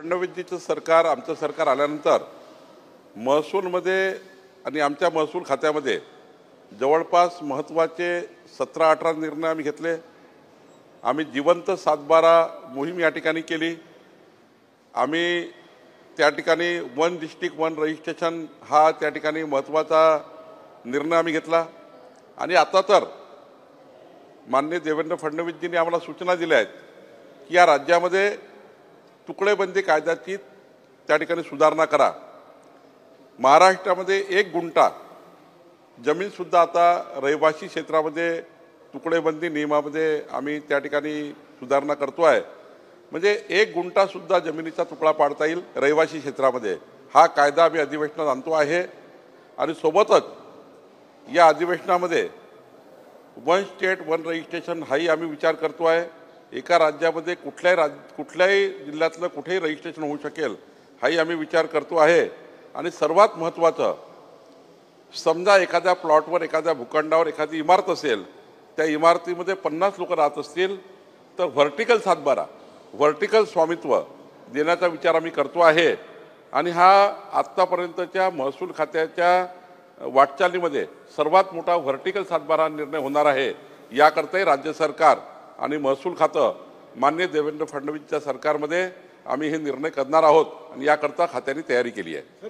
फडणवीसजीचं सरकार आमचं सरकार आल्यानंतर महसूलमध्ये आणि आमच्या महसूल खात्यामध्ये जवळपास महत्त्वाचे 17-18 निर्णय आम्ही घेतले। आम्ही जिवंत 7/12 मोहीम या ठिकाणी केली। आम्ही त्या ठिकाणी वन डिस्ट्रिक्ट वन रजिस्ट्रेशन हा त्या ठिकाणी महत्त्वाचा निर्णय आम्ही घेतला। आणि आता तर माननीय देवेंद्र फडणवीसजींनी आम्हाला सूचना दिल्या आहेत की या राज्यामध्ये तुकडेबंदी कायद्याची त्या ठिकाणी सुधारणा करा। महाराष्ट्रामध्ये 1 गुंठा जमीनसुद्धा आता रहिवासी क्षेत्रामध्ये तुकडेबंदी नियमामध्ये आम्ही त्या ठिकाणी सुधारणा करतो आहे। म्हणजे 1 गुंठासुद्धा जमिनीचा तुकडा पाडता येईल रहिवासी क्षेत्रामध्ये। हा कायदा आम्ही अधिवेशनात आणतो आहे। आणि सोबतच या अधिवेशनामध्ये वन स्टेट वन रजिस्ट्रेशन हाही आम्ही विचार करतो आहे। एका राज्यामध्ये कुठल्याही जिल्ह्यातलं कुठेही रजिस्ट्रेशन होऊ शकेल हाही आम्ही विचार करतो आहे। आणि सर्वात महत्त्वाचं, समजा एखाद्या प्लॉटवर एखाद्या भूखंडावर एखादी इमारत असेल, त्या इमारतीमध्ये 50 लोक राहत असतील तर व्हर्टिकल 7/12 व्हर्टिकल स्वामित्व देण्याचा विचार आम्ही करतो आहे। आणि हा आत्तापर्यंतच्या महसूल खात्याच्या वाटचालीमध्ये सर्वात मोठा व्हर्टिकल 7/12 निर्णय होणार आहे। याकरताही राज्य सरकार आणि महसूल खातं माननीय देवेंद्र फडणवीसच्या सरकारमध्ये आम्ही हे निर्णय करणार आहोत आणि याकरता खात्याने तयारी केली आहे।